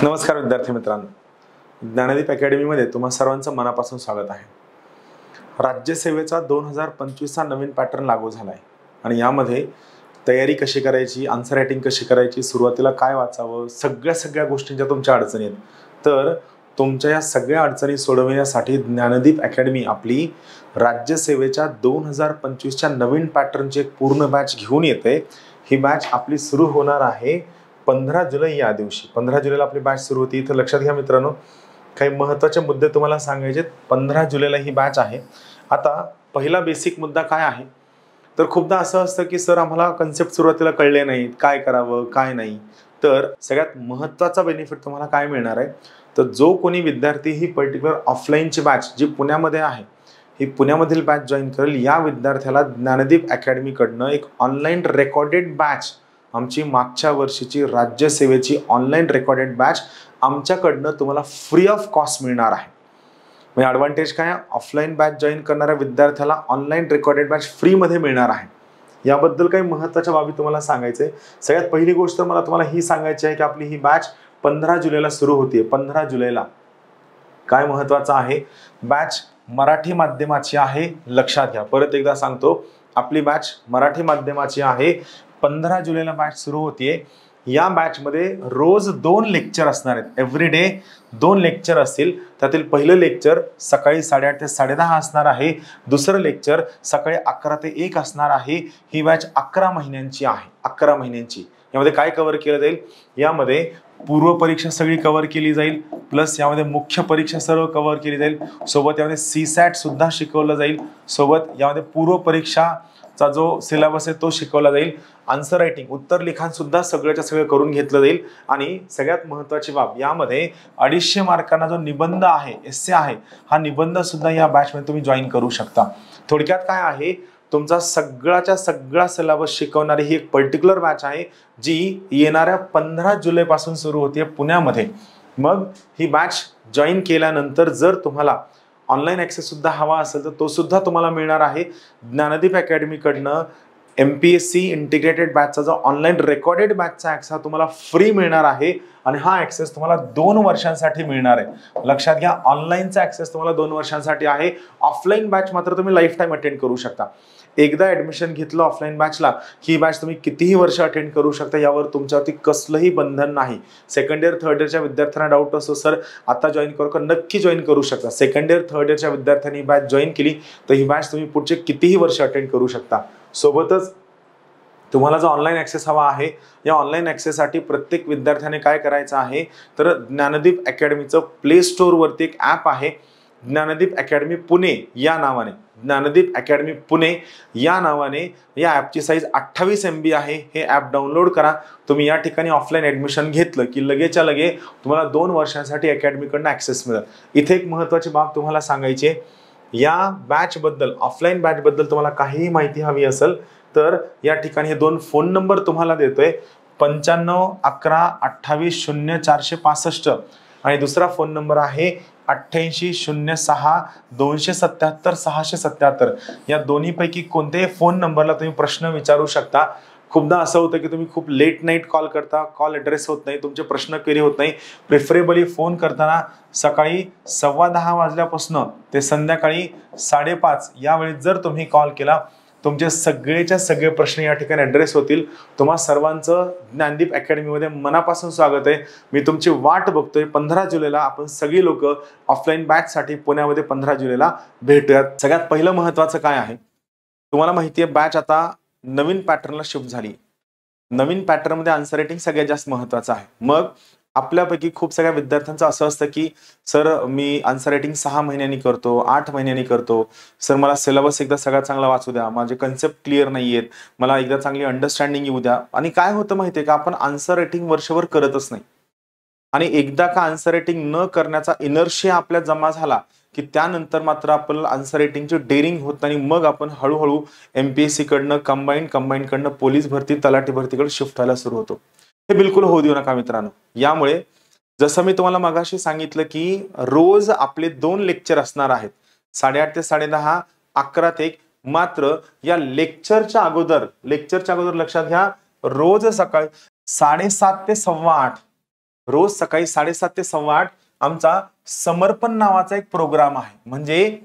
नमस्कार विद्यार्थी मित्रांनो, ज्ञानदीप अकॅडमीमध्ये तुम्हा सर्वांचं मनापासून स्वागत आहे। राज्यसेवेचा 2025चा नवीन पॅटर्न लागू झाला आहे आणि यामध्ये तयारी कशी करायची, आन्सर रायटिंग कशी करायची, सुरुवातीला काय वाचावं, सगळ्या गोष्टींच्या तुमच्या अडचणी आहेत। तर तुमच्या या सगळ्या अडचणी सोडवण्यासाठी ज्ञानदीप अकॅडमी आपली राज्यसेवेच्या 2025च्या नवीन पॅटर्नची एक पूर्ण बॅच घेऊन येते। ही बॅच आपली सुरू होणार आहे 15 जुलै या दिवशी। 15 जुलैला आपली बॅच सुरू होती। इथे लक्षात घ्या मित्रांनो, काही महत्त्वाचे मुद्दे तुम्हाला सांगायचे। 15 जुलैला ही बॅच आहे। आता पहिला बेसिक मुद्दा काय आहे, तर खूपदा असं असतं की सर आम्हाला कन्सेप्ट सुरुवातीला कळले नाहीत, काय करावं काय नाही। तर सगळ्यात महत्त्वाचा बेनिफिट तुम्हाला काय मिळणार आहे, तर जो कोणी विद्यार्थी ही पर्टिक्युलर ऑफलाईनची बॅच जी पुण्यामध्ये आहे, ही पुण्यामधील बॅच जॉईन करेल, या विद्यार्थ्याला ज्ञानदीप अकॅडमीकडनं एक ऑनलाईन रेकॉर्डेड बॅच, आमची मागच्या वर्षीची राज्यसेवेची ऑनलाईन रेकॉर्डेड बॅच आमच्याकडनं तुम्हाला फ्री ऑफ कॉस्ट मिळणार आहे। म्हणजे ॲडव्हान्टेज काय, ऑफलाईन बॅच जॉईन करणाऱ्या विद्यार्थ्याला ऑनलाईन रेकॉर्डेड बॅच फ्रीमध्ये मिळणार आहे। याबद्दल काही महत्त्वाच्या बाबी तुम्हाला सांगायचं आहे। सगळ्यात पहिली गोष्ट मला तुम्हाला ही सांगायची आहे की आपली ही बॅच 15 जुलैला सुरू होते। 15 जुलैला काय महत्त्वाचं आहे, बॅच मराठी माध्यमाची आहे। लक्षात घ्या, परत एकदा सांगतो, आपली बॅच मराठी माध्यमाची आहे। 15 जुलैला बॅच सुरू होतीये। या बॅच मध्ये रोज 2 लेक्चर असणार आहेत। एव्हरी डे 2 लेक्चर असतील। त्यातील पहिलं लेक्चर सकाळी 8:30 ते 10:30 असणार आहे। दुसरं लेक्चर सकाळी 11 ते 1 असणार आहे। ही बॅच 11 महिन्यांची आहे। 11 महिन्यांची। यामध्ये काय कव्हर केलं जाईल, यामध्ये पूर्व परीक्षा सगळी कव्हर केली जाईल, प्लस यामध्ये मुख्य परीक्षा सर्व कव्हर केली जाईल, सोबत यामध्ये सीसॅट सुद्धा शिकवलं जाईल, सोबत यामध्ये पूर्व परीक्षाचा जो सिलेबस आहे तो शिकवला जाईल, आन्सर रायटिंग उत्तर लिखाण सुद्धा सगळ्याच्या सगळं करून घेतलं जाईल। आणि सगळ्यात महत्त्वाची बाब, यामध्ये 250 मार्कांना जो निबंध आहे, एस्से आहे, हा निबंध सुद्धा या बॅच मध्ये तुम्ही जॉईन करू शकता। थोडक्यात काय आहे, तुमचा सगळाच्या सगळा सिलेबस शिकवणारी ही एक पर्टिक्युलर बॅच आहे, जी येणाऱ्या 15 जुलै पासून सुरू होते पुण्यामध्ये। मग ही बॅच जॉईन केल्यानंतर जर तुम्हाला ऑनलाईन ॲक्सेस सुद्धा हवा असेल तर तो सुद्धा तुम्हाला मिळणार आहे। ज्ञानदीप अकॅडमीकडनं MPSC इंटिग्रेटेड बॅचचा जो ऑनलाईन रेकॉर्डेड बॅचचा ॲक्सेस तुम्हाला फ्री मिळणार आहे आणि हा ॲक्सेस तुम्हाला 2 वर्षांसाठी मिळणार आहे। लक्षात घ्या, ऑनलाईनचा ॲक्सेस तुम्हाला 2 वर्षांसाठी आहे। ऑफलाईन बॅच मात्र तुम्ही लाईफ टाईम अटेंड करू शकता। एकदा ॲडमिशन घेतलं ऑफलाईन बॅचला, ही बॅच तुम्ही कितीही वर्ष अटेंड करू शकता, यावर तुमच्यावरती कसलंही बंधन नाही। सेकंड इयर थर्ड इयरच्या विद्यार्थ्यांना डाऊट असतो सर आता जॉईन करू का, नक्की जॉईन करू शकता। सेकंड इयर थर्ड इयरच्या विद्यार्थ्यांनी बॅच जॉईन केली तर ही बॅच तुम्ही पुढचे कितीही वर्ष अटेंड करू शकता। सोबतच तुम्हाला जो ऑनलाईन ॲक्सेस हवा आहे, या ऑनलाईन ॲक्सेससाठी प्रत्येक विद्यार्थ्याने काय करायचं आहे, तर ज्ञानदीप अकॅडमीचं प्ले स्टोअरवरती एक ॲप आहे, ज्ञानदीप अकॅडमी पुणे या नावाने। ज्ञानदीप अकॅडमी पुणे या नावाने या ॲपची साईज 28 MB आहे। हे ॲप डाउनलोड करा। तुम्ही या ठिकाणी ऑफलाईन ॲडमिशन घेतलं की लगेच्या लगे तुम्हाला 2 वर्षांसाठी अकॅडमीकडनं ॲक्सेस मिळेल। इथे एक महत्त्वाची बाब तुम्हाला सांगायची आहे, या बॅचबद्दल, ऑफलाईन बॅचबद्दल तुम्हाला काहीही माहिती हवी असेल तर या ठिकाणी हे 2 फोन नंबर तुम्हाला देतोय, 95 11 28 0465 आणि दुसरा फोन नंबर आहे 88 06 277 677। या दोन्हीपैकी कोणत्याही फोन नंबरला तुम्ही प्रश्न विचारू शकता। खूपदा असं होतं की तुम्ही खूप लेट नाईट कॉल करता, कॉल ॲड्रेस होत नाही, तुमचे प्रश्न क्लिअर होत नाही। प्रिफरेबली फोन करताना सकाळी 10:15 वाजल्यापासून ते संध्याकाळी 5:30 या वेळेत जर तुम्ही कॉल केला, तुमचे सगळेच्या सगळे प्रश्न या ठिकाणी ॲड्रेस होतील। तुम्हा सर्वांचं ज्ञानदीप अकॅडमीमध्ये मनापासून स्वागत आहे। मी तुमची वाट बघतोय। 15 जुलैला आपण सगळी लोक ऑफलाईन बॅचसाठी पुण्यामध्ये 15 जुलैला भेटूयात। सगळ्यात पहिलं महत्त्वाचं काय आहे, तुम्हाला माहिती आहे बॅच आता नवीन पॅटर्नला शिफ्ट झाली। नवीन पॅटर्नमध्ये आन्सर रायटिंग सगळ्यात जास्त महत्त्वाचं आहे। मग आपल्यापैकी खूप सगळ्या विद्यार्थ्यांचं असं असतं की सर मी आन्सर रायटिंग 6 महिन्यांनी करतो, 8 महिन्यांनी करतो, सर मला सिलेबस एकदा सगळ्यात चांगला वाचू द्या, माझे कन्सेप्ट क्लिअर नाही आहेत, मला एकदा चांगली अंडरस्टँडिंग येऊ द्या। आणि काय होतं माहिती आहे का, आपण आन्सर रायटिंग वर्षभर करतच नाही आणि एकदा का आन्सर रायटिंग न करण्याचा इनर्शिया आपल्यात जमा झाला की त्यानंतर मात्र आपल्याला आन्सर रायटिंगची डेअरिंग होत नाही। मग आपण हळूहळू MPSC कडनं कंबाईन कडनं पोलीस भरती, तलाठी भरतीकडे शिफ्ट व्हायला सुरू होतो। हे बिलकुल होऊ देऊ नका मित्रांनो। यामुळे जसं मी तुम्हाला मगाशी सांगितलं की रोज आपले 2 लेक्चर असणार आहेत, 8:30 ते 10:30, 11 ते 1। मात्र या लेक्चरच्या अगोदर लक्षात घ्या, रोज सकाळी 7:30 ते 8:15 रोज सकाळी 7:30 ते 8:15 आमचा समर्पण नावाचा एक प्रोग्राम आहे. म्हणजे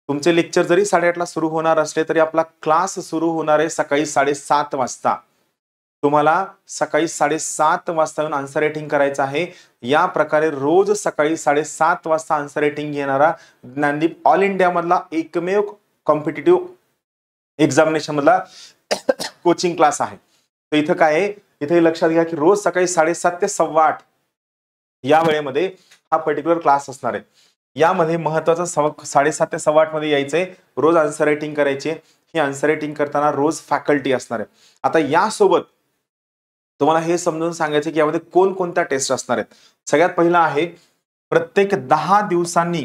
तुमचे लेक्चर जरी 8:30 ला सुरू होणार असले तरी आपला क्लास सुरू होणार आहे सकाळी 7:30 वाजता. तुम्हाला सकाळी 7:30 वाजता येऊन आन्सर रायटिंग करायचं आहे. या प्रकारे रोज सकाळी 7:30 वाजता आन्सर रायटिंग घेणारा ज्ञानदीप ऑल इंडिया मधला एकमेव कॉम्पिटिटिव्ह एक्झामिनेशन मधला कोचिंग क्लास आहे. तर इथं काय आहे, इथे लक्षात घ्या की रोज सकाळी 7:30 ते 8:15 या वेळेमध्ये हा पर्टिक्युलर क्लास असणार आहे. यामध्ये महत्वाचं 7:30 ते 8:15 मध्ये यायचंय, रोज आन्सर रायटिंग करायची. ही आन्सर रायटिंग करताना रोज फॅकल्टी असणार आहे. आता यासोबत तुम्हाला हे समजून सांगायचं की यामध्ये कोणकोणत्या टेस्ट असणार आहेत. सगळ्यात पहिला आहे, प्रत्येक 10 दिवसांनी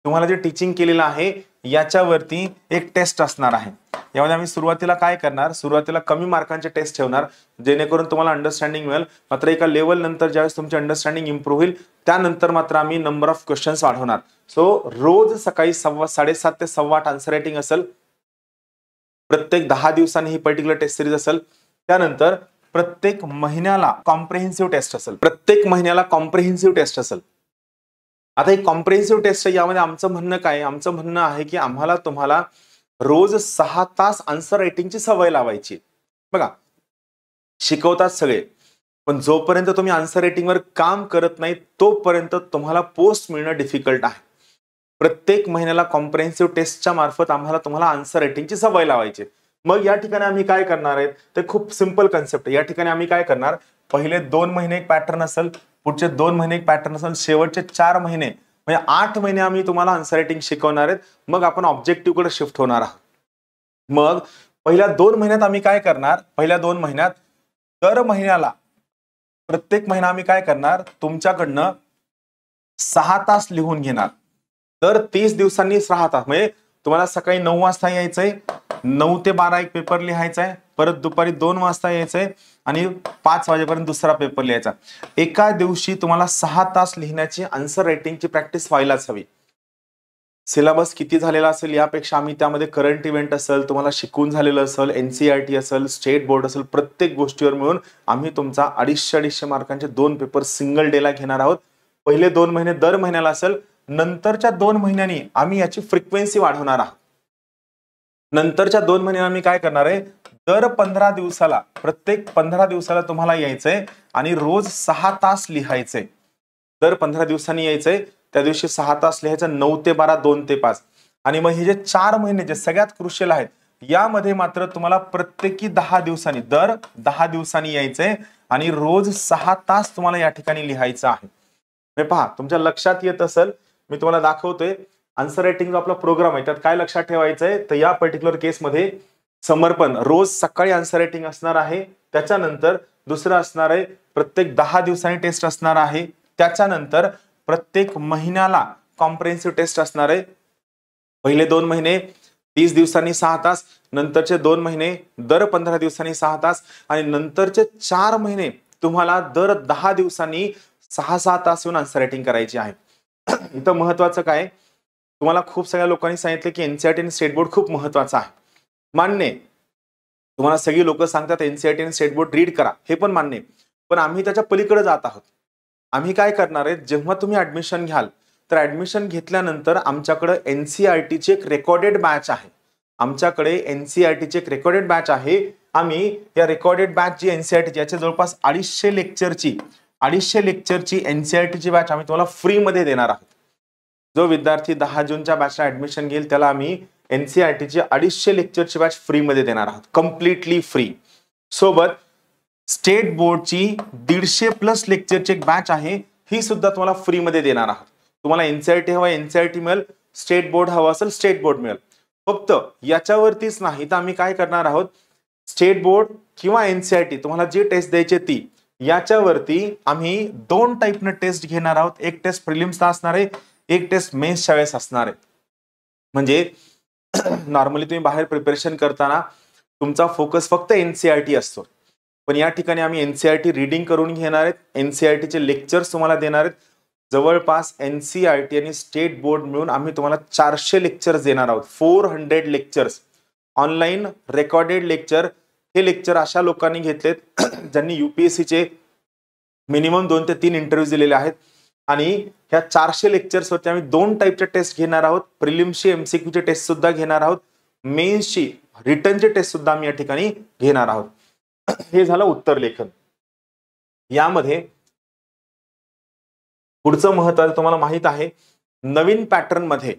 तुम्हाला जे टीचिंग केलेलं आहे याच्यावरती एक टेस्ट असणार आहे. यामध्ये आम्ही सुरुवातीला काय करणार, सुरुवातीला कमी मार्कांचे टेस्ट ठेवणार जेणेकरून तुम्हाला अंडरस्टँडिंग मिळेल. मात्र एका लेवल नंतर ज्यावेळेस तुमची अंडरस्टँडिंग इम्प्रूव्ह होईल त्यानंतर मात्र आम्ही नंबर ऑफ क्वेश्चन्स वाढवणार. सो रोज सकाळी 7:30 ते 8:15 आन्सर रायटिंग असेल. प्रत्येक 10 दिवसांनी ही पर्टिक्युलर टेस्ट सिरीज असेल. त्यानंतर प्रत्येक महिन्याला कॉम्प्रिहेन्सिव्ह टेस्ट असेल. प्रत्येक महिन्याला कॉम्प्रिहेन्सिव्ह टेस्ट असेल. आता ही कॉम्प्रिहेन्सिव्ह टेस्ट यामध्ये आमचं म्हणणं काय, आमचं म्हणणं आहे की आम्हाला तुम्हाला रोज 6 तास आन्सर रायटिंगची सवय लावायची. बघा, शिकवतात सगळे, पण जोपर्यंत तुम्ही आन्सर रायटिंगवर काम करत नाही तोपर्यंत तुम्हाला पोस्ट मिळणं डिफिकल्ट आहे. प्रत्येक महिन्याला कॉम्प्रिहेन्सिव्ह टेस्टच्या मार्फत आम्हाला तुम्हाला आन्सर रायटिंगची सवय लावायची. मग या ठिकाणी आम्ही काय करणार आहेत, ते खूप सिंपल कन्सेप्ट आहे. या ठिकाणी आम्ही काय करणार, पहिले 2 महिने एक पॅटर्न असेल, पुढचे 2 महिने एक पॅटर्न असेल, शेवटचे 4 महिने म्हणजे 8 महिने आम्ही तुम्हाला आन्सर रायटिंग शिकवणार आहेत. मग आपण ऑब्जेक्टिव्ह कडे शिफ्ट होणार आहोत. मग पहिल्या 2 महिन्यात आम्ही काय करणार, पहिल्या 2 महिन्यात दर महिन्याला प्रत्येक महिना आम्ही काय करणार, तुमच्याकडनं 6 तास लिहून घेणार. दर 30 दिवसांनी 6 तास, म्हणजे तुम्हाला सकाळी 9 वाजता यायचंय, 9 ते 12 एक पेपर लिहायचा आहे, परत दुपारी 2 वाजता यायचंय आणि 5 वाजेपर्यंत दुसरा पेपर लिहायचा. एका दिवशी तुम्हाला 6 तास लिहिण्याची आन्सर रायटिंगची प्रॅक्टिस व्हायलाच हवी. सिलेबस किती झालेला असेल यापेक्षा आम्ही त्यामध्ये करंट इव्हेंट असेल, तुम्हाला शिकून झालेलं असेल, एनसीईआरटी असेल, स्टेट बोर्ड असेल, प्रत्येक गोष्टीवर मिळून आम्ही तुमचा 250 मार्कांचे 2 पेपर सिंगल डेला घेणार आहोत. पहिले 2 महिने दर महिन्याला असेल, नंतरच्या 2 महिन्यांनी आम्ही याची फ्रिक्वेन्सी वाढवणार आहोत. नंतरच्या 2 महिन्यांनी आम्ही काय करणार आहे, दर 15 दिवसाला, प्रत्येक 15 दिवसाला तुम्हाला यायचंय आणि रोज 6 तास लिहायचंय. दर 15 दिवसांनी यायचंय, त्या दिवशी 6 तास लिहायचं, 9 ते 12, 2 ते 5. आणि मग हे जे 4 महिने जे सगळ्यात क्रुशियल आहेत, यामध्ये मात्र तुम्हाला प्रत्येकी 10 दिवसांनी, दर 10 दिवसांनी यायचंय आणि रोज 6 तास तुम्हाला या ठिकाणी लिहायचं आहे. हे पहा, तुमच्या लक्षात येत असेल, मी तुम्हाला दाखवतोय आन्सर रायटिंग आपला प्रोग्राम आहे. त्यात काय लक्षात ठेवायचंय, तर या पर्टिक्युलर केसमध्ये समर्पण रोज सकाळी आन्सर रायटिंग असणार आहे. त्याच्यानंतर दुसरं असणार आहे, प्रत्येक 10 दिवसांनी टेस्ट असणार आहे. त्याच्यानंतर प्रत्येक महिन्याला कॉम्प्रिहेन्सिव्ह टेस्ट असणार आहे. पहिले 2 महिने 30 दिवसांनी 6 तास, नंतरचे 2 महिने दर 15 दिवसांनी 6 तास आणि नंतरचे 4 महिने तुम्हाला दर 10 दिवसांनी 6-6 तास येऊन आन्सर रायटिंग करायची आहे. इथं महत्वाचं काय, तुम्हाला खूप सगळ्या लोकांनी सांगितलं की एनसीईआरटी आणि स्टेट बोर्ड खूप महत्वाचा आहे. मान्य, तुम्हाला सगळी लोक सांगतात एनसीईआरटी आणि स्टेट बोर्ड रीड करा, हे पण मान्य. पण आम्ही त्याच्या पलीकडे जात आहोत. आम्ही काय करणार आहे, जेव्हा तुम्ही ऍडमिशन घ्याल तर ऍडमिशन घेतल्यानंतर आमच्याकडे एनसीईआरटीची एक रेकॉर्डेड बॅच आहे. आमच्याकडे एनसीईआरटीची एक रेकॉर्डेड बॅच आहे. आम्ही या रेकॉर्डेड बॅच जी एनसीईआरटीची, याच्या जवळपास 250 लेक्चरची एनसीईआरटीची बॅच आम्ही तुम्हाला फ्री मध्ये देणार आहोत. जो विद्यार्थी 10 जूनच्या बॅचला ऍडमिशन घेईल त्याला आम्ही एनसीईआरटीची 250 लेक्चरची बॅच फ्री मध्ये देणार आहोत, कम्प्लिटली फ्री. सोबत स्टेट बोर्डची 150+ लेक्चरची एक बॅच आहे, ही सुद्धा तुम्हाला फ्री मध्ये देणार आहोत. तुम्हाला एनसीईआरटी हवा एनसीईआरटी मिळेल, स्टेट बोर्ड हवा असेल स्टेट बोर्ड मिळेल. फक्त याच्यावरतीच नाही तर आम्ही काय करणार आहोत, स्टेट बोर्ड किंवा एनसीईआरटी तुम्हाला जी टेस्ट द्यायची ती, याच्यावरती आम्ही 2 टाईपनं टेस्ट घेणार आहोत. एक टेस्ट प्रिलिम्सला असणार आहे, एक टेस्ट मेन्सच्या वेळेस असणार आहे. म्हणजे नॉर्मली तुम्ही बाहेर प्रिपरेशन करताना तुमचा फोकस फक्त एनसीईआरटी असतो, पण या ठिकाणी आम्ही एनसीईआरटी रीडिंग करून घेणार आहेत. एनसीईआरटीचे लेक्चर्स तुम्हाला देणार आहेत. जवळपास एनसीईआरटी आणि स्टेट बोर्ड मिळून आम्ही तुम्हाला 400 लेक्चर्स देणार आहोत. 400 लेक्चर्स ऑनलाईन रेकॉर्डेड लेक्चर. हे लेक्चर अशा लोकांनी घेतलेत ज्यांनी यूपीएससीचे मिनिमम 2 ते 3 इंटरव्ह्यू दिलेले आहेत आणि ह्या 400 लेक्चर्सवरती आम्ही 2 टाईपच्या टेस्ट घेणार आहोत. प्रिलिम्सची एमसीक्यूची टेस्ट सुद्धा घेणार आहोत, मेन्सची रिटर्नची टेस्ट सुद्धा आम्ही या ठिकाणी घेणार आहोत. हे झालं उत्तर लेखन. यामध्ये पुढचं महत्त्वाचं तुम्हाला माहित आहे, नवीन पॅटर्न मध्ये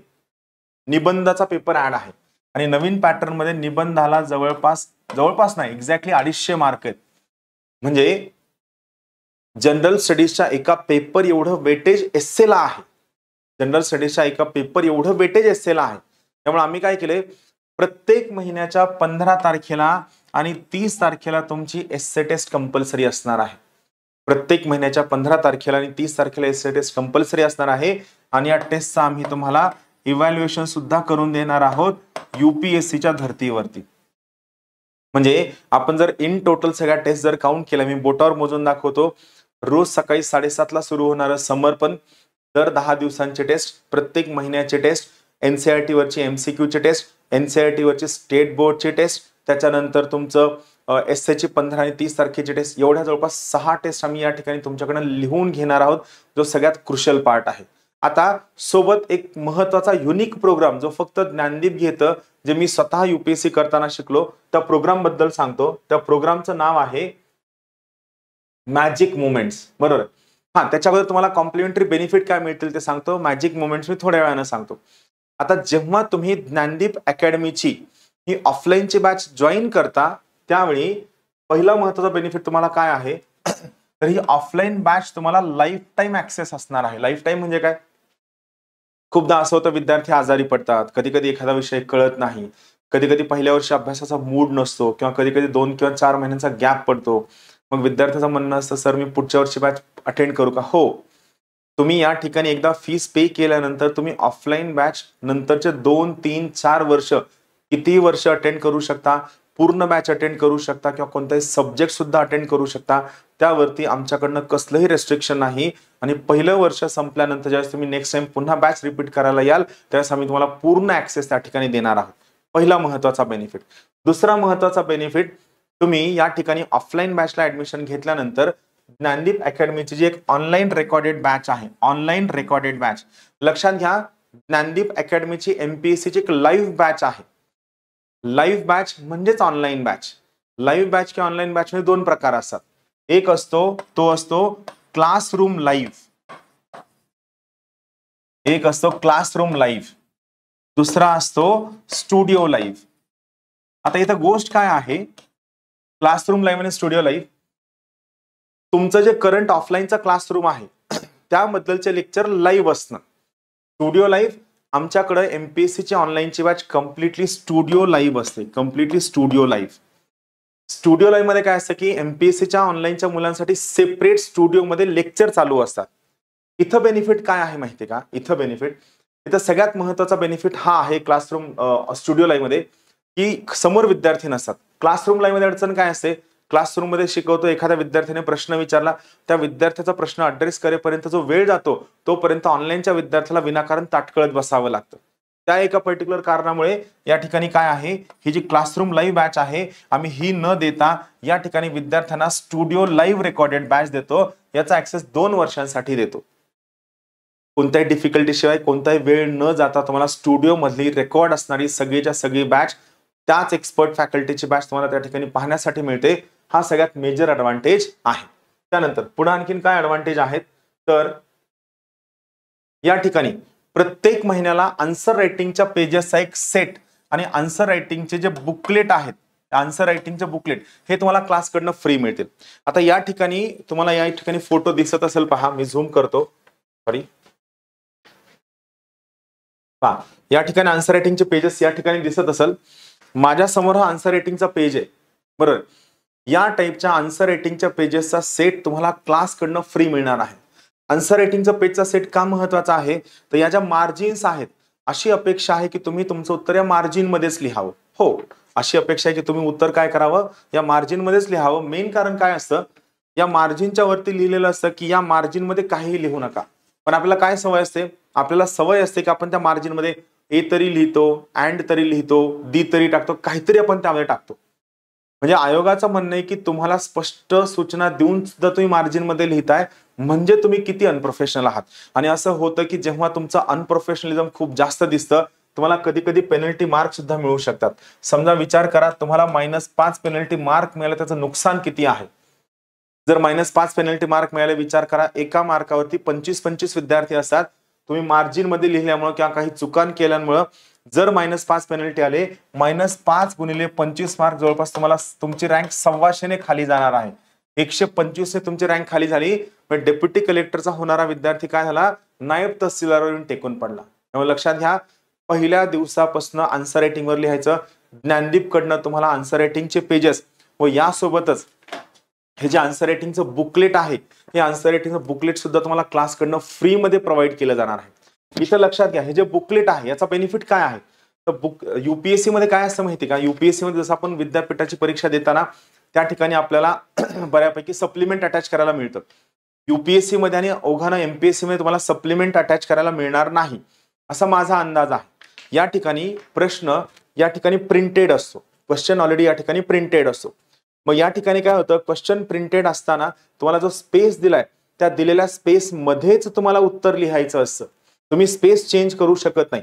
निबंधाचा पेपर ऍड आहे आणि नवीन पॅटर्न मध्ये निबंधाला जवळपास नाही, एक्झॅक्टली 250 मार्क आहेत. म्हणजे जनरल स्टडीजच्या एका पेपर एवढं वेटेज एस्सेला आहे. जनरल स्टडीजच्या एका पेपर एवढं वेटेज एस्सेला आहे. त्यामुळे आम्ही काय केले, प्रत्येक महिन्याच्या 15 तारखेला आणि 30 तारखेला तुमची एस्से टेस्ट कंपल्सरी असणार आहे. प्रत्येक महिन्याच्या 15 तारखेला आणि 30 तारखेला एस्से टेस्ट कंपल्सरी असणार आहे आणि या टेस्टचा आम्ही तुम्हाला इव्हॅल्युएशन सुद्धा करून देणार आहोत UPSCच्या धर्तीवरती. म्हणजे आपण जर इन टोटल सगळ्या टेस्ट जर काउंट केल्या, मी बोटावर मोजून दाखवतो. रोज सकाळी 7:30 ला सुरू होणारं समर्पण, दर 10 दिवसांचे टेस्ट, प्रत्येक महिन्याचे टेस्ट, NCERT वरची MCQची टेस्ट, NCERT वरची स्टेट बोर्डची टेस्ट, त्याच्यानंतर तुमचं एस्सेची 15 आणि 30 तारखेची टेस्ट, एवढ्या जवळपास 6 टेस्ट आम्ही या ठिकाणी तुमच्याकडून लिहून घेणार आहोत, जो सगळ्यात क्रुशियल पार्ट आहे. आता सोबत एक महत्वाचा युनिक प्रोग्राम जो फक्त ज्ञानदीप घेतं, जे मी स्वतः UPSC करताना शिकलो, त्या प्रोग्राम बद्दल सांगतो. त्या प्रोग्रामचं नाव आहे मॅजिक मुमेंट्स. बरोबर. हा, त्याच्याबद्दल तुम्हाला कॉम्प्लिमेंटरी बेनिफिट काय मिळतील ते सांगतो. मॅजिक मुमेंट्स मी थोड्या वेळानं सांगतो. आता जेव्हा तुम्ही ज्ञानदीप अकॅडमीची ही ऑफलाईनची बॅच जॉईन करता, त्यावेळी पहिला महत्त्वाचा बेनिफिट तुम्हाला काय आहे, तर ही ऑफलाईन बॅच तुम्हाला लाईफ टाईम ऍक्सेस असणार आहे. लाईफ टाईम म्हणजे काय, खूपदा असं होतं विद्यार्थी आजारी पडतात, कधी कधी एखादा विषय कळत नाही, कधी कधी पहिल्या वर्षी अभ्यासाचा मूड नसतो किंवा कधी कधी 2 किंवा 4 महिन्यांचा गॅप पडतो. मग विद्यार्थ्याचं म्हणणं असतं, सर मी पुढच्या वर्षी बॅच अटेंड करू का? हो, तुम्ही या ठिकाणी एकदा फीस पे केल्यानंतर तुम्ही ऑफलाईन बॅच नंतरचे 2, 3, 4 वर्ष, कितीही वर्ष अटेंड करू शकता. पूर्ण बॅच अटेंड करू शकता किंवा कोणताही सब्जेक्ट सुद्धा अटेंड करू शकता. त्यावरती आमच्याकडनं कसलंही रेस्ट्रिक्शन नाही. आणि पहिलं वर्ष संपल्यानंतर ज्यावेळेस तुम्ही नेक्स्ट टाइम पुन्हा बॅच रिपीट करायला याल, त्यावेळेस आम्ही तुम्हाला पूर्ण ऍक्सेस त्या ठिकाणी देणार आहोत. पहिला महत्वाचा बेनिफिट. दुसरा महत्वाचा बेनिफिट, तुम्ही या ठिकाणी ऑफलाईन बॅचला ऍडमिशन घेतल्यानंतर ज्ञानदीप अकॅडमीची जी एक ऑनलाईन रेकॉर्डेड बॅच आहे, ऑनलाईन रेकॉर्डेड बॅच, लक्षात घ्या, ज्ञानदीप अकॅडमीची MPSCची एक लाईव्ह बॅच आहे. लाईव्ह बॅच म्हणजेच ऑनलाईन बॅच. लाईव्ह बॅच किंवा ऑनलाईन बॅच मध्ये 2 प्रकार असतात. एक असतो क्लासरूम लाईव्ह, एक असतो क्लासरूम लाईव्ह, दुसरा असतो स्टुडिओ लाईव्ह. आता इथं गोष्ट काय आहे, क्लासरूम लाईव्ह आणि स्टुडिओ लाईव्ह, तुमचं जे करंट ऑफलाईनचा क्लासरूम आहे त्याबद्दलचे लेक्चर लाईव्ह असणं. स्टुडिओ लाईव्ह, आमच्याकडे MPSCची ऑनलाईनची बॅच कम्प्लिटली स्टुडिओ लाईव्ह असते, completely studio live. Studio live मध्ये काय असतं की MPSCच्या ऑनलाईनच्या मुलांसाठी सेपरेट स्टुडिओमध्ये लेक्चर चालू असतात. इथं बेनिफिट काय आहे माहिती का, इथं सगळ्यात महत्वाचा बेनिफिट हा आहे क्लासरूम स्टुडिओ लाईव्ह मध्ये, की समोर विद्यार्थी नसतात. क्लासरूम लाईव्ह मध्ये अडचण काय असते, क्लासरूम मध्ये शिकवतो, एखाद्या विद्यार्थ्याने प्रश्न विचारला, त्या विद्यार्थ्याचा प्रश्न अड्रेस करेपर्यंत जो वेळ जातो, तोपर्यंत ऑनलाईनच्या विद्यार्थ्याला विनाकारण ताटकळत बसावं लागतं. त्या एका पर्टिक्युलर कारणामुळे या ठिकाणी काय आहे, ही जी क्लासरूम लाईव्ह बॅच आहे, आम्ही ही न देता या ठिकाणी विद्यार्थ्यांना स्टुडिओ लाईव्ह रेकॉर्डेड बॅच देतो. याचा ऍक्सेस 2 वर्षांसाठी देतो. कोणत्याही डिफिकल्टी शिवाय, कोणताही वेळ न जाता तुम्हाला स्टुडिओ मधली रेकॉर्ड असणारी सगळीच्या सगळी बॅच, त्याच एक्सपर्ट फॅकल्टीची बॅच तुम्हाला त्या ठिकाणी पाहण्यासाठी मिळते. हा सगळ्यात मेजर ऍडव्हान्टेज आहे. त्यानंतर पुढे आणखीन काय ऍडव्हान्टेज आहेत, तर या ठिकाणी प्रत्येक महिन्याला आन्सर रायटिंगच्या पेजेसचा एक सेट आणि आन्सर रायटिंगचे जे बुकलेट आहेत, आन्सर रायटिंगचे बुकलेट हे तुम्हाला क्लासकडनं फ्री मिळतील. आता या ठिकाणी तुम्हाला या ठिकाणी फोटो दिसत असेल, पहा मी झूम करतो, सॉरी, पहा या ठिकाणी आन्सर रायटिंगचे पेजेस या ठिकाणी दिसत असेल. माझ्या समोर हा आन्सर रायटिंगचा पेज आहे, बरोबर. या टाईपच्या आन्सर रायटिंगच्या पेजेसचा सेट तुम्हाला क्लासकडनं फ्री मिळणार आहे. आन्सर रायटिंगचा पेजचा सेट का महत्वाचा आहे, तर या ज्या मार्जिन्स आहेत, अशी अपेक्षा आहे की तुम्ही तुमचं उत्तर या मार्जिन मध्येच लिहावं. हो, अशी अपेक्षा आहे की तुम्ही उत्तर काय करावं, या मार्जिन मध्येच लिहावं. मेन कारण काय असतं, या मार्जिनच्या वरती लिहिलेलं असतं की या मार्जिन मध्ये काहीही लिहू नका. पण आपल्याला काय सवय असते, आपल्याला सवय असते की आपण त्या मार्जिन मध्ये ए तरी लिहितो, अँड तरी लिहितो, दी तरी टाकतो, काहीतरी आपण त्यामध्ये टाकतो. म्हणजे आयोगाचं म्हणणं आहे की तुम्हाला स्पष्ट सूचना देऊन सुद्धा तुम्ही मार्जिन मध्ये लिहिताय, म्हणजे तुम्ही किती अनप्रोफेशनल आहात. आणि असं होतं की जेव्हा तुमचं अनप्रोफेशनलिझम खूप जास्त दिसतं, तुम्हाला कधी कधी पेनल्टी मार्क सुद्धा मिळू शकतात. समजा विचार करा, तुम्हाला -5 पेनल्टी मार्क मिळाले, त्याचं नुकसान किती आहे. जर -5 पेनल्टी मार्क मिळाले, विचार करा एका मार्कावरती 25-25 विद्यार्थी असतात. तुम्ही मार्जिन मध्ये लिहिल्यामुळे किंवा काही चुकान केल्यामुळे जर -5 पेनल्टी आले, -5 गुणिले 25 मार्क, जवळपास तुम्हाला तुमची रँक 125 ने खाली जाणार आहे. 125 ने तुमची रँक खाली झाली, पण डेप्युटी कलेक्टरचा होणारा विद्यार्थी काय झाला, नायब तहसीलदारावरून टेकून पडला. त्यामुळे लक्षात घ्या, पहिल्या दिवसापासून आन्सर रायटिंग वर लिहायचं. ज्ञानदीप कडनं तुम्हाला आन्सर रायटिंगचे पेजेस व यासोबतच हे जे आन्सर रायटिंगचं बुकलेट आहे, हे आन्सर रायटिंगचं बुकलेट सुद्धा तुम्हाला क्लास कडनं फ्री मध्ये प्रोव्हाइड केलं जाणार आहे. इथं लक्षात घ्या, हे जे बुकलेट आहे याचा बेनिफिट काय आहे. तर युपीएससी मध्ये काय असतं माहिती का, युपीएससी मध्ये जसं आपण विद्यापीठाची परीक्षा देताना त्या ठिकाणी आपल्याला बऱ्यापैकी सप्लिमेंट अटॅच करायला मिळतं. युपीएससी मध्ये आणि ओघाना एमपीएससी मध्ये तुम्हाला सप्लिमेंट अटॅच करायला मिळणार नाही, असा माझा अंदाज आहे. या ठिकाणी प्रश्न या ठिकाणी प्रिंटेड असतो, क्वेश्चन ऑलरेडी या ठिकाणी प्रिंटेड असतो. मग या ठिकाणी काय होतं, क्वेश्चन प्रिंटेड असताना तुम्हाला जो स्पेस दिलाय, त्या दिलेल्या स्पेस मध्येच तुम्हाला उत्तर लिहायचं असतं. तुम्ही स्पेस चेंज करू शकत नाही.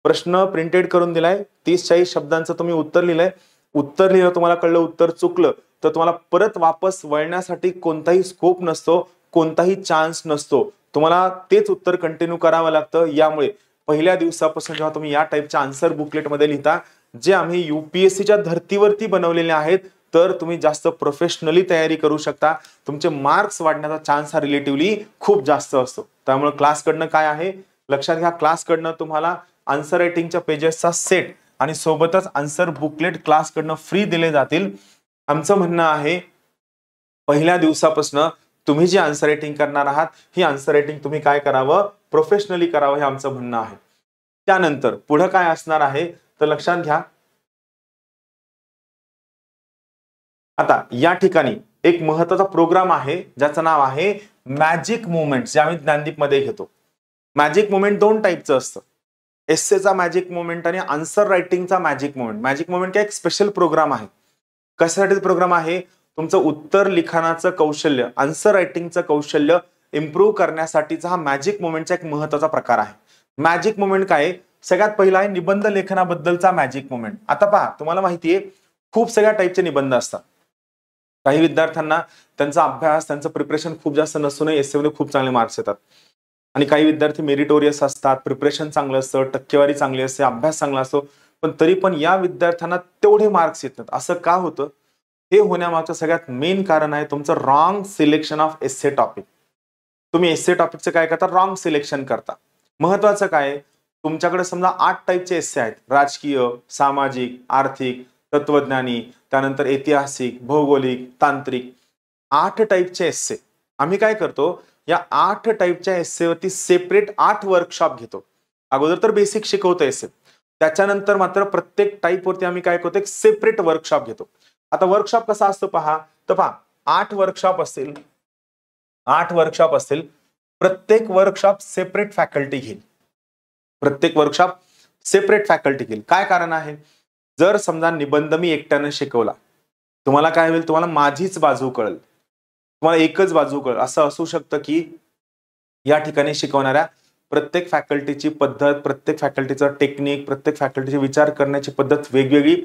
प्रश्न प्रिंटेड करून दिलाय, 30-40 शब्दांचं तुम्ही उत्तर लिहिलंय. उत्तर लिहिलं, तुम्हाला कळलं उत्तर चुकलं, तर तुम्हाला परत वापस वळण्यासाठी कोणताही स्कोप नसतो, कोणताही चान्स नसतो. तुम्हाला तेच उत्तर कंटिन्यू करावं लागतं. यामुळे पहिल्या दिवसापासून जेव्हा तुम्ही या टाईपच्या आन्सर बुकलेटमध्ये लिहिता, जे आम्ही युपीएससीच्या धर्तीवरती बनवलेले आहेत, तर तुम्ही जास्त प्रोफेशनली तयारी करू शकता. तुमचे मार्क्स वाढण्याचा चान्स हा रिलेटिव्हली खूप जास्त असतो. त्यामुळे क्लासकडनं काय आहे लक्षात घ्या, क्लासकडनं तुम्हाला आन्सर रायटिंगच्या पेजेसचा सेट आणि सोबतच आन्सर बुकलेट क्लासकडनं फ्री दिले जातील. आमचं म्हणणं आहे, पहिल्या दिवसापासून तुम्ही जी आन्सर रायटिंग करणार आहात, ही आन्सर रायटिंग तुम्ही काय करावं, प्रोफेशनली करावं, हे आमचं म्हणणं आहे. त्यानंतर पुढे काय असणार आहे तर लक्षात घ्या, आता या ठिकाणी एक महत्त्वाचा प्रोग्राम आहे ज्याचं नाव आहे मॅजिक मुवमेंट, जे आम्ही ज्ञानदीप मध्ये घेतो. मॅजिक मुवमेंट 2 टाईपचं असतं, एस्सेचा मॅजिक मुवमेंट आणि आन्सर रायटिंगचा मॅजिक मुवमेंट. मॅजिक मुवमेंट काय एक स्पेशल प्रोग्राम आहे. कशासाठी प्रोग्राम आहे, तुमचं उत्तर लिखाणाचं कौशल्य, आन्सर रायटिंगचं कौशल्य इम्प्रूव्ह करण्यासाठीचा हा मॅजिक मुवमेंटचा एक महत्त्वाचा प्रकार आहे. मॅजिक मुवमेंट काय, सगळ्यात पहिला आहे निबंध लेखनाबद्दलचा मॅजिक मुवमेंट. आता पहा, तुम्हाला माहितीये खूप सगळ्या टाईपचे निबंध असतात. काही विद्यार्थ्यांना त्यांचा अभ्यास, त्यांचं प्रिपरेशन खूप जास्त नसूनही एस्से मध्ये खूप चांगले मार्क्स येतात. आणि काही विद्यार्थी मेरिटोरियस असतात, प्रिपरेशन चांगलं असतं, टक्केवारी चांगली असते, अभ्यास चांगला असतो, पण तरी पण या विद्यार्थ्यांना तेवढे मार्क्स येत नाहीत. असं का होतं, हे होण्यामागचं सगळ्यात मेन कारण आहे तुमचं wrong selection of essay topic. तुम्ही एस्से टॉपिकचं काय करता, रॉंग सिलेक्शन करता. महत्वाचं काय, तुमच्याकडे समजा 8 टाईपचे एस्से आहेत, राजकीय, सामाजिक, आर्थिक, तत्वज्ञानी, त्यानंतर ऐतिहासिक, भौगोलिक, तांत्रिक, 8 टाईपचे एस्से. आम्ही काय करतो, या 8 टाईपच्या एस्सेवरती सेपरेट 8 वर्कशॉप घेतो. अगोदर तर बेसिक शिकवतो एस्से, त्याच्यानंतर मात्र प्रत्येक टाईप वरती आम्ही काय करतो, एक सेपरेट वर्कशॉप घेतो. आता वर्कशॉप कसा असतो पहा, तर पहा 8 वर्कशॉप असतील, 8 वर्कशॉप असतील, प्रत्येक वर्कशॉप सेपरेट फॅकल्टी घेईल. प्रत्येक वर्कशॉप सेपरेट फॅकल्टी घेईल. काय कारण आहे, जर समजा निबंध मी एकट्याने शिकवला, तुम्हाला काय होईल, तुम्हाला माझीच बाजू कळेल, तुम्हाला एकच बाजू कळेल. असं असू शकतं की या ठिकाणी शिकवणाऱ्या प्रत्येक फॅकल्टीची पद्धत, प्रत्येक फॅकल्टीचं टेक्निक, प्रत्येक फॅकल्टीची विचार करण्याची पद्धत वेगवेगळी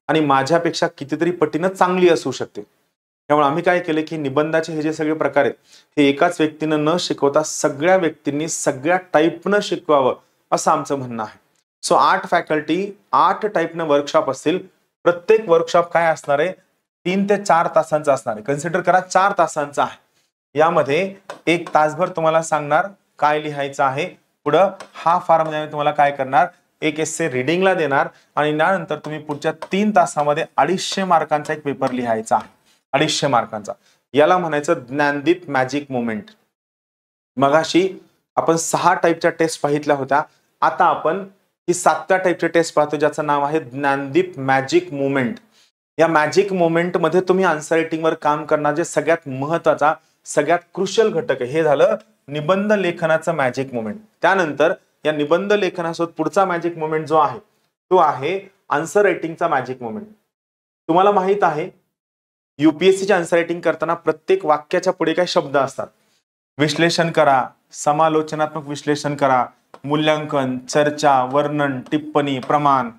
आणि माझ्यापेक्षा कितीतरी पटीनं चांगली असू शकते. त्यामुळे आम्ही काय केले की निबंधाचे हे जे सगळे प्रकार आहेत, हे एकाच व्यक्तीनं न शिकवता सगळ्या व्यक्तींनी सगळ्या टाईपनं शिकवावं, असं आमचं म्हणणं आहे. सो 8 फॅकल्टी 8 टाईपनं वर्कशॉप असतील. प्रत्येक वर्कशॉप काय असणार आहे, 3 ते 4 तासांचा असणार आहे. कन्सिडर करा 4 तासांचा आहे. यामध्ये 1 तासभर तुम्हाला सांगणार काय लिहायचं आहे, पुढं हा फार मध्ये तुम्हाला काय करणार, एक एस्से रिडिंगला देणार आणि त्यानंतर तुम्ही पुढच्या 3 तासामध्ये 250 मार्कांचा एक पेपर लिहायचा आहे. 250 मार्कांचा. याला म्हणायचं ज्ञानदीप मॅजिक मुवमेंट. मगाशी आपण 6 टाईपच्या टेस्ट पाहितल्या होत्या, आता आपण ही 7व्या टाईपची टेस्ट पाहतो, ज्याचं नाव आहे ज्ञानदीप मॅजिक मुवमेंट. या मॅजिक मुवमेंट मध्ये तुम्ही आन्सर रायटिंगवर काम करणार जे सगळ्यात महत्त्वाचा, सगळ्यात क्रुशियल घटक आहे, हे झालं निबंध लेखनाचं मॅजिक मुवमेंट. त्यानंतर या निबंध लेखनासोबत पुढचा मॅजिक मुवमेंट जो आहे तो आहे आन्सर रायटिंगचा मॅजिक मुवमेंट. तुम्हाला माहित आहे UPSCचे आन्सर रायटिंग करताना प्रत्येक वाक्याच्या पुढे काही शब्द असतात. विश्लेषण करा, समालोचनात्मक विश्लेषण करा, मूल्यांकन, चर्चा, वर्णन, टिप्पणी, प्रमाण,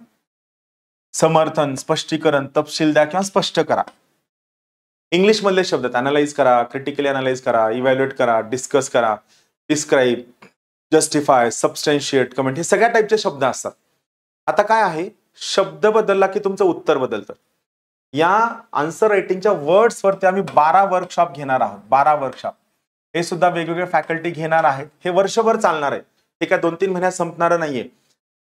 समर्थन, स्पष्टीकरण, तपशील द्या किंवा स्पष्ट करा. इंग्लिश मधले शब्द अनालाइज करा, क्रिटिकली अनालाइज करा, इव्हॅल्युएट करा, डिस्कस करा, डिस्क्राईब, जस्टिफाय, सबस्टॅन्शिएट, कमेंट, हे सगळ्या टाईपचे शब्द असतात. आता काय आहे, शब्द बदलला की तुमचं उत्तर बदलतं. या आन्सर रायटिंगच्या वर्ड्सवरती आम्ही 12 वर्कशॉप घेणार आहोत. 12 वर्कशॉप हे सुद्धा वेगवेगळे फॅकल्टी घेणार आहेत. हे वर्षभर चालणार आहे, हे काय 2-3 महिन्यात संपणार नाहीये.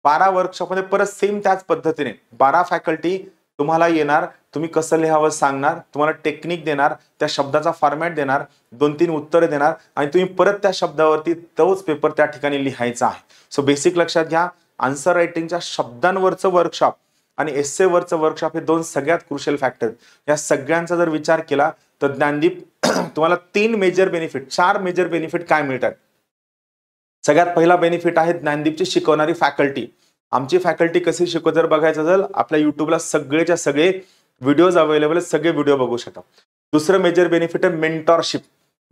12 वर्कशॉप मध्ये परत सेम त्याच पद्धतीने 12 फॅकल्टी तुम्हाला येणार, तुम्ही कसं लिहावं सांगणार, तुम्हाला टेक्निक देणार, त्या शब्दाचा फॉर्मॅट देणार, 2-3 उत्तरे देणार आणि तुम्ही परत त्या शब्दावरती तोच पेपर त्या ठिकाणी लिहायचा आहे. सो बेसिक लक्षात घ्या, आन्सर रायटिंगच्या शब्दांवरचं वर्कशॉप आणि एस्से वरचं वर्कशॉप हे 2 सगळ्यात क्रुशियल फॅक्टर. या सगळ्यांचा जर विचार केला तर ज्ञानदीप तुम्हाला 3 मेजर बेनिफिट, 4 मेजर बेनिफिट काय मिळतात. सगळ्यात पहिला बेनिफिट आहे ज्ञानदीपची शिकवणारी फॅकल्टी. आमची फॅकल्टी कशी शिकवत जर बघायचं असेल, आपल्या युट्यूबला सगळेच्या सगळे व्हिडिओज अवेलेबल आहेत, सगळे व्हिडिओ बघू शकता. दुसरं मेजर बेनिफिट आहे मेंटॉरशिप,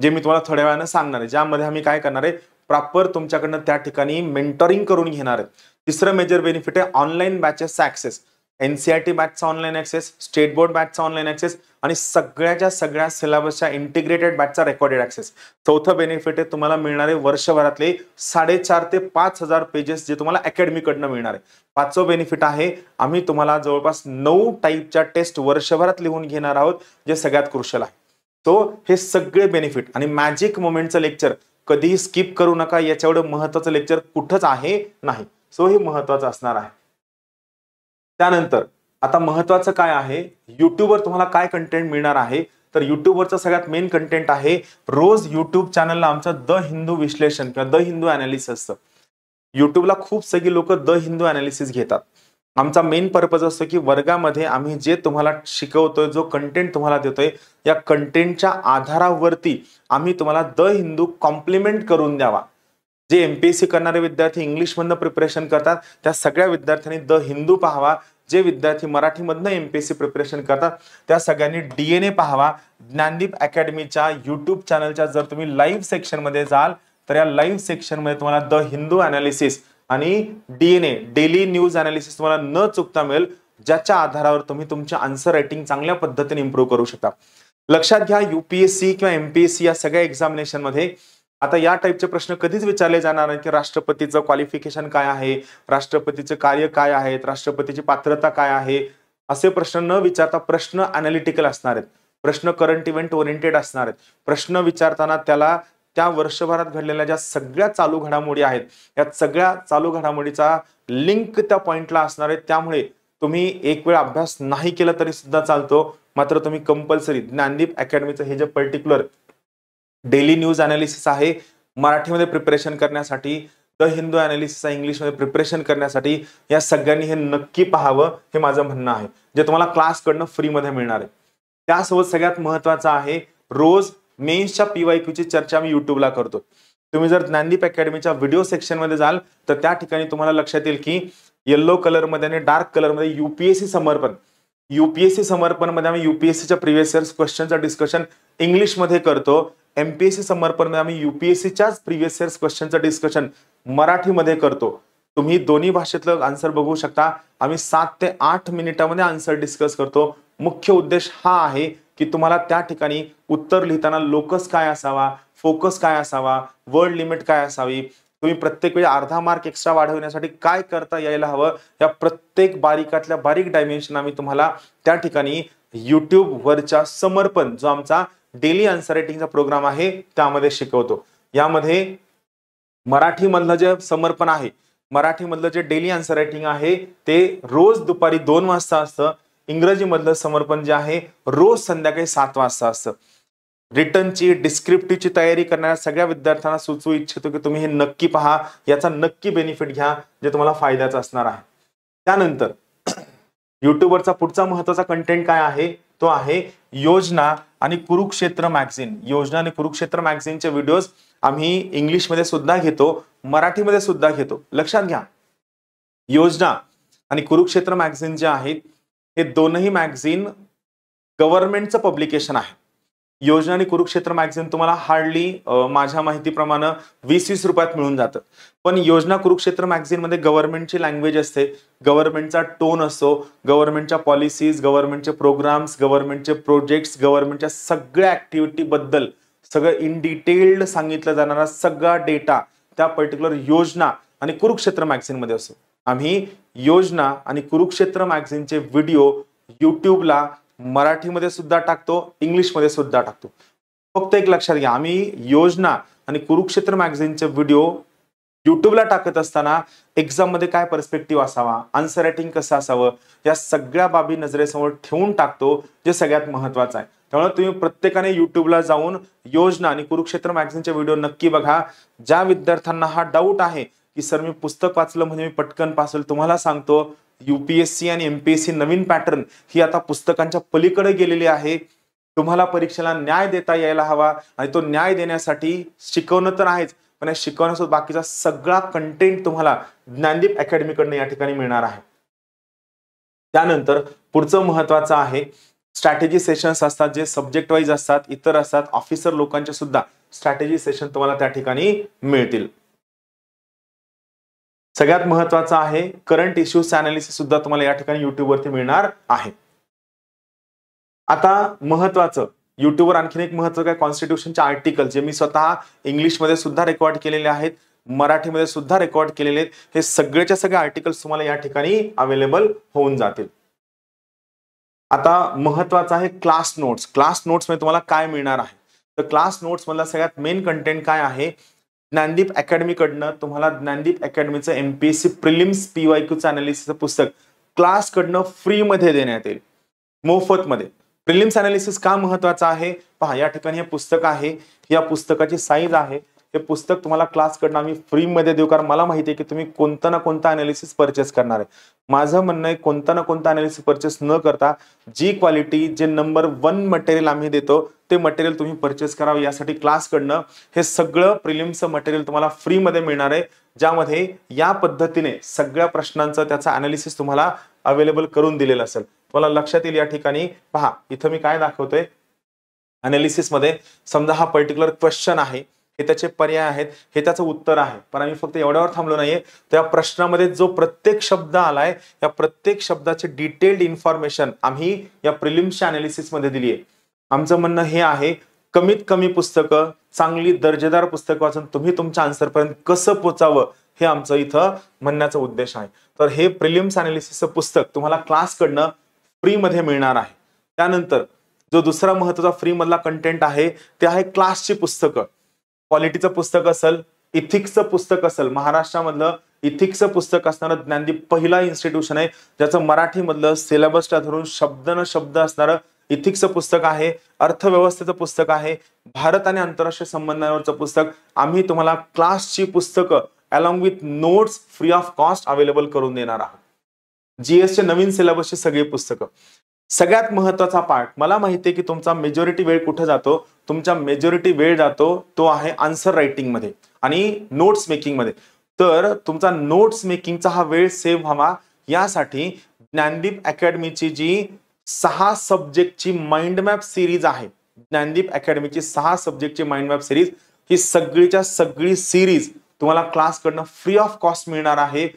जे मी तुम्हाला थोड्या वेळानं सांगणार आहे, ज्यामध्ये आम्ही काय करणार आहे, प्रॉपर तुमच्याकडनं त्या ठिकाणी मेंटॉरिंग करून घेणार आहे. तिसरं मेजर बेनिफिट आहे ऑनलाईन बॅचेसचा ऍक्सेस, NCERT बॅचचा ऑनलाईन ऍक्सेस, स्टेट बोर्ड बॅचचा ऑनलाईन ऍक्सेस आणि सगळ्याच्या सगळ्या सिलेबसच्या इंटिग्रेटेड बॅचचा रेकॉर्डेड ऍक्सेस. चौथं बेनिफिट आहे तुम्हाला मिळणारे वर्षभरातले 4,500 ते 5,000 पेजेस जे तुम्हाला अकॅडमीकडनं मिळणार आहे. पाचवं बेनिफिट आहे आम्ही तुम्हाला जवळपास 9 टाईपच्या टेस्ट वर्षभरात लिहून घेणार आहोत, जे सगळ्यात क्रुशियल आहे. सो हे सगळे बेनिफिट आणि मॅजिक मोमेंटचं लेक्चर कधीही स्किप करू नका. याच्याएवढं महत्वाचं लेक्चर कुठंच आहे नाही. सो हे महत्वाचं असणार आहे. त्यानंतर आता महत्वाचं काय आहे, युट्यूबवर तुम्हाला काय कंटेंट मिळणार आहे, तर युट्यूबवरचं सगळ्यात मेन कंटेंट आहे, रोज युट्यूब चॅनलला आमचं द हिंदू विश्लेषण किंवा द हिंदू अनालिसिस असतं. युट्यूबला खूप सगळी लोक द हिंदू अनालिसिस घेतात. आमचा मेन पर्पज असतो की वर्गामध्ये आम्ही जे तुम्हाला शिकवतोय, जो कंटेंट तुम्हाला देतोय, या कंटेंटच्या आधारावरती आम्ही तुम्हाला द हिंदू कॉम्प्लिमेंट करून द्यावा. जे MPSC करणारे विद्यार्थी इंग्लिशमधनं प्रिपरेशन करतात, त्या सगळ्या विद्यार्थ्यांनी द हिंदू पाहावा. जे विद्यार्थी मराठीमधनं MPSC प्रिपरेशन करतात, त्या सगळ्यांनी DNA पाहावा. ज्ञानदीप अकॅडमीच्या युट्यूब चॅनलच्या जर तुम्ही लाईव्ह सेक्शन मध्ये जाल, तर या लाईव्ह सेक्शन मध्ये तुम्हाला द हिंदू अनालिसिस आणि DNA डेली न्यूज अनालिसिस तुम्हाला न चुकता मिळेल, ज्याच्या आधारावर तुम्ही तुमचे आन्सर रायटिंग चांगल्या पद्धतीने इम्प्रूव्ह करू शकता. लक्षात घ्या, UPSC किंवा MPSC या सगळ्या एक्झामिनेशन मध्ये आता या टाईपचे प्रश्न कधीच विचारले जाणार नाही की राष्ट्रपतीचं क्वालिफिकेशन काय आहे, राष्ट्रपतीचे कार्य काय आहेत, राष्ट्रपतीची पात्रता काय आहे, असे प्रश्न न विचारता प्रश्न अनालिटिकल असणार आहेत, प्रश्न करंट इव्हेंट ओरिएंटेड असणार आहेत. प्रश्न विचारताना त्याला त्या वर्षभरात घडलेल्या ज्या सगळ्या चालू घडामोडी आहेत, या सगळ्या चालू घडामोडीचा लिंक त्या पॉइंटला असणार आहे. त्यामुळे तुम्ही एक वेळ अभ्यास नाही केला तरी सुद्धा चालतो, मात्र तुम्ही कंपल्सरी ज्ञानदीप अकॅडमीचं हे जे पर्टिक्युलर डेली न्यूज अनालिसिस आहे, मराठीमध्ये प्रिपरेशन करण्यासाठी, द हिंदू अनालिसिस आहे इंग्लिशमध्ये प्रिपरेशन करण्यासाठी, या सगळ्यांनी हे नक्की पाहावं, हे माझं म्हणणं आहे, जे तुम्हाला क्लासकडनं फ्रीमध्ये मिळणार आहे. त्यासोबत सगळ्यात महत्वाचं आहे, रोज मेन्सच्या PYQची चर्चा मी युट्यूबला करतो. तुम्ही जर ज्ञानदीप अकॅडमीच्या व्हिडिओ सेक्शन मध्ये जाल, तर त्या ठिकाणी तुम्हाला लक्षात येईल की येलो कलर मध्ये आणि डार्क कलर मध्ये UPSC समर्पण, UPSC समर्पण मध्ये आम्ही UPSCच्या प्रिव्हियस इयर्स क्वेश्चनचं डिस्कशन इंग्लिशमध्ये करतो. MPSC समर्पण मध्ये आम्ही UPSCच्याच प्रिव्हियस इयर्स क्वेश्चनचं डिस्कशन मराठीमध्ये करतो. तुम्ही दोन्ही भाषेतलं आन्सर बघू शकता. आम्ही 7 ते 8 मिनिटांमध्ये आन्सर डिस्कस करतो. मुख्य उद्देश हा आहे की तुम्हाला त्या ठिकाणी उत्तर लिहिताना लोकस काय असावा, फोकस काय असावा, वर्ड लिमिट काय असावी, तुम्ही प्रत्येक वेळी अर्धा मार्क एक्स्ट्रा वाढवण्यासाठी काय करता यायला हवं, या प्रत्येक बारीकातल्या बारीक डायमेन्शन आम्ही तुम्हाला त्या ठिकाणी युट्यूब वरच्या समर्पण, जो आमचा डेली आन्सर रायटिंगचा प्रोग्राम आहे, त्यामध्ये शिकवतो. यामध्ये मराठीमधलं जे समर्पण आहे, मराठीमधलं जे डेली आन्सर रायटिंग आहे, ते रोज दुपारी 2 वाजता असतं. इंग्रजीमधलं समर्पण जे आहे रोज संध्याकाळी 7 वाजता असतं. रिटर्नची डिस्क्रिप्टिव्हची तयारी करणाऱ्या सगळ्या विद्यार्थ्यांना सुचवू इच्छितो की तुम्ही हे नक्की पहा, याचा नक्की बेनिफिट घ्या, जे तुम्हाला फायद्याचं असणार आहे. त्यानंतर युट्यूबवरचा पुढचा महत्वाचा कंटेंट काय आहे, तो आहे योजना आणि कुरुक्षेत्र मॅगझिन. योजना आणि कुरुक्षेत्र मॅगझिनचे व्हिडिओज आम्ही इंग्लिशमध्ये सुद्धा घेतो, मराठीमध्ये सुद्धा घेतो. लक्षात घ्या, योजना आणि कुरुक्षेत्र मॅगझिन जे आहेत, हे दोनही मॅगझिन गव्हर्नमेंटचं पब्लिकेशन आहे. योजना आणि कुरुक्षेत्र मॅगझिन तुम्हाला हार्डली माझ्या माहितीप्रमाणे 20-20 रुपयात मिळून जातं. पण योजना कुरुक्षेत्र मॅगझिन मध्ये गव्हर्नमेंटची लँग्वेज असते, गव्हर्नमेंटचा टोन असतो, गव्हर्नमेंटच्या पॉलिसीज, गव्हर्नमेंटचे प्रोग्राम्स, गव्हर्नमेंटचे प्रोजेक्ट्स, गव्हर्नमेंटच्या सगळ्या ऍक्टिव्हिटी बद्दल सगळं इन डिटेल्ड सांगितलं जाणारा सगळा डेटा त्या पर्टिक्युलर योजना आणि कुरुक्षेत्र मॅगझिन मध्ये असतो. आम्ही योजना आणि कुरुक्षेत्र मॅगझिनचे व्हिडिओ युट्यूबला मराठीमध्ये सुद्धा टाकतो, इंग्लिशमध्ये सुद्धा टाकतो. फक्त एक लक्षात घ्या, आम्ही योजना आणि कुरुक्षेत्र मॅगझिनचे व्हिडिओ युट्यूबला टाकत असताना एक्झाम मध्ये काय पर्स्पेक्टिव्ह असावा, आन्सर रायटिंग कसं असावं, या सगळ्या बाबी नजरेसमोर ठेवून टाकतो, जे सगळ्यात महत्वाचं आहे. त्यामुळे तुम्ही प्रत्येकाने युट्यूबला जाऊन योजना आणि कुरुक्षेत्र मॅगझिनचे व्हिडिओ नक्की बघा. ज्या विद्यार्थ्यांना हा डाऊट आहे की सर मी पुस्तक वाचलं म्हणजे मी पटकन पास होईल, तुम्हाला सांगतो UPSC आणि MPSC नवीन पॅटर्न ही आता पुस्तकांच्या पलीकडे गेलेली आहे. तुम्हाला परीक्षेला न्याय देता यायला हवा आणि तो न्याय देण्यासाठी शिकवणं तर आहेच, पण या शिकवण्यासोबत बाकीचा सगळा कंटेंट तुम्हाला ज्ञानदीप अकॅडमी कडून या ठिकाणी मिळणार आहे. त्यानंतर पुढचं महत्वाचं आहे स्ट्रॅटेजी सेशन्स असतात, जे सब्जेक्ट वाईज असतात, इतर असतात, ऑफिसर लोकांचे सुद्धा स्ट्रॅटेजी सेशन तुम्हाला त्या ठिकाणी मिळतील. सगळ्यात महत्वाचं आहे करंट इश्यूज अनालिसिस सुद्धा तुम्हाला या ठिकाणी युट्यूब वरती मिळणार आहे. आता महत्वाचं युट्यूबवर आणखीन एक महत्व काय, कॉन्स्टिट्यूशनचे आर्टिकल जे मी स्वतः इंग्लिशमध्ये सुद्धा रेकॉर्ड केलेले आहेत, मराठीमध्ये सुद्धा रेकॉर्ड केलेले आहेत, हे सगळेच्या सगळे आर्टिकल्स तुम्हाला या ठिकाणी अवेलेबल होऊन जातील. आता महत्वाचं आहे क्लास नोट्स. क्लास नोट्स मध्ये तुम्हाला काय मिळणार आहे, तर क्लास नोट्स मधला सगळ्यात मेन कंटेंट काय आहे, ज्ञानदीप अकॅडमी कडनं तुम्हाला ज्ञानदीप अकॅडमीचं MPSC प्रिलिम्स PYQचं अनालिसिसचं पुस्तक क्लास कडनं फ्री मध्ये देण्यात येईल, मोफत मध्ये. प्रिलिम्स अनालिसिस का महत्वाचं आहे पहा, या ठिकाणी हे पुस्तक आहे, या पुस्तकाची साईज आहे, हे पुस्तक तुम्हाला क्लास कडनं आम्ही फ्री मध्ये देऊ, कारण मला माहिती आहे की तुम्ही कोणता ना कोणता अनालिसिस परचेस करणार आहे. माझं म्हणणं आहे कोणता ना कोणता अनालिसिस परचेस न करता जी क्वालिटी, जे नंबर 1 मटेरियल आम्ही देतो ते मटेरियल तुम्ही परचेस करावं. यासाठी क्लास कडनं हे सगळं प्रिलिम्सचं मटेरियल तुम्हाला फ्री मध्ये मिळणार आहे, ज्यामध्ये या पद्धतीने सगळ्या प्रश्नांचं त्याचा अनालिसिस तुम्हाला अवेलेबल करून दिलेलं असेल. तुम्हाला लक्षात येईल या ठिकाणी पहा, इथं मी काय दाखवतोय, अनालिसिस मध्ये समजा हा पर्टिक्युलर क्वेश्चन आहे, हे त्याचे पर्याय आहेत, हे त्याचं उत्तर आहे, पण आम्ही फक्त एवढ्यावर थांबलो नाहीये. त्या प्रश्नामध्ये जो प्रत्येक शब्द आलाय, या प्रत्येक शब्दाची डिटेल्ड इन्फॉर्मेशन आम्ही या प्रिलिम्सच्या अनालिसिस मध्ये दिली आहे. आमचं म्हणणं हे आहे, कमीत कमी पुस्तकं, चांगली दर्जेदार पुस्तकं वाचून तुम्ही तुमच्या आन्सर पर्यंत कसं पोचावं, हे आमचं इथं म्हणण्याचा उद्देश आहे. तर हे प्रिलिम्स अनालिसिसचं पुस्तक तुम्हाला क्लास कडनं फ्री मध्ये मिळणार आहे. त्यानंतर जो दुसरा महत्वाचा फ्री मधला कंटेंट आहे ते आहे क्लासची पुस्तकं. क्वालिटीचं पुस्तक असेल, इथिक्सचं पुस्तक असेल, महाराष्ट्रामधलं इथिक्सचं पुस्तक असणारं ज्ञानदीप पहिला इन्स्टिट्यूशन आहे ज्याचं मराठीमधलं सिलेबसला धरून शब्द न शब्द असणारं इथिक्सचं पुस्तक आहे, अर्थव्यवस्थेचं पुस्तक आहे, भारत आणि आंतरराष्ट्रीय संबंधांवरचं पुस्तक. आम्ही तुम्हाला क्लासची पुस्तकं along with notes free of cost available करून देणार आहोत. GS नवीन सिलेबसची सगळी पुस्तकं. सगळ्यात महत्वाचा पार्ट, मला माहिती आहे की तुमचा मेजॉरिटी वेळ कुठे जातो, तुमचा मेजॉरिटी वेळ जातो तो आहे आन्सर रायटिंग मध्ये आणि नोट्स मेकिंग मध्ये. तर तुमचा नोट्स मेकिंगचा हा वेळ सेव्ह व्हावा यासाठी ज्ञानदीप अकॅडमीची जी 6 सब्जेक्टची माइंड मॅप सिरीज आहे, ज्ञानदीप अकॅडमीची 6 सब्जेक्टची माइंड मॅप सिरीज, ही सगळीच्या सगळी सिरीज तुम्हाला क्लास कडनं फ्री ऑफ कॉस्ट मिळणार आहे.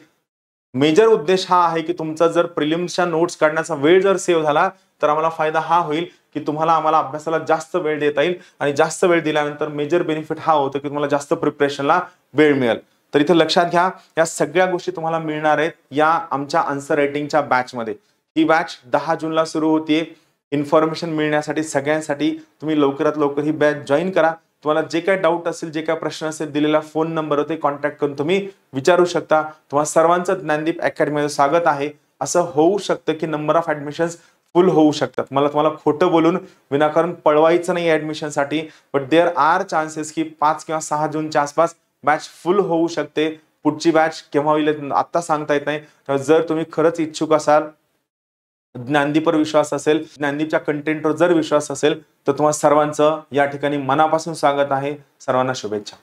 मेजर उद्देश हा आहे की तुमचा जर प्रिलिम्सच्या नोट्स काढण्याचा वेळ जर सेव्ह झाला तर आम्हाला फायदा हा होईल की तुम्हाला आम्हाला अभ्यासाला जास्त वेळ देता येईल, आणि जास्त वेळ दिल्यानंतर मेजर बेनिफिट हा होतो की तुम्हाला जास्त प्रिपरेशनला वेळ मिळेल. तर इथे लक्षात घ्या, या सगळ्या गोष्टी तुम्हाला मिळणार आहेत या आमच्या आन्सर रायटिंगच्या बॅच मध्ये. ही बॅच 10 जूनला सुरू होतीये. इन्फॉर्मेशन मिळण्यासाठी सगळ्यांसाठी तुम्ही लवकरात लवकर ही बॅच जॉईन करा. तुम्हाला जे काही डाऊट असेल, जे काही प्रश्न असेल, दिलेला फोन नंबर होते कॉन्टॅक्ट करून तुम्ही विचारू शकता. तुम्हाला सर्वांचं ज्ञानदीप अकॅडमीमध्ये स्वागत आहे. असं होऊ शकतं की नंबर ऑफ ऍडमिशन्स फुल होऊ शकतात. मला तुम्हाला खोटं बोलून विनाकारण पळवायचं नाही ऍडमिशनसाठी, बट देअर आर चान्सेस की 5 किंवा 6 जूनच्या आसपास बॅच फुल होऊ शकते. पुढची बॅच केव्हा होईल आता सांगता येत नाही. तर जर तुम्ही खरंच इच्छुक असाल, ज्ञानदीपवर विश्वास असेल, ज्ञानदीपच्या कंटेंटवर जर विश्वास असेल, तर तुम्हाला सर्वांचं या ठिकाणी मनापासून स्वागत आहे. सर्वांना शुभेच्छा.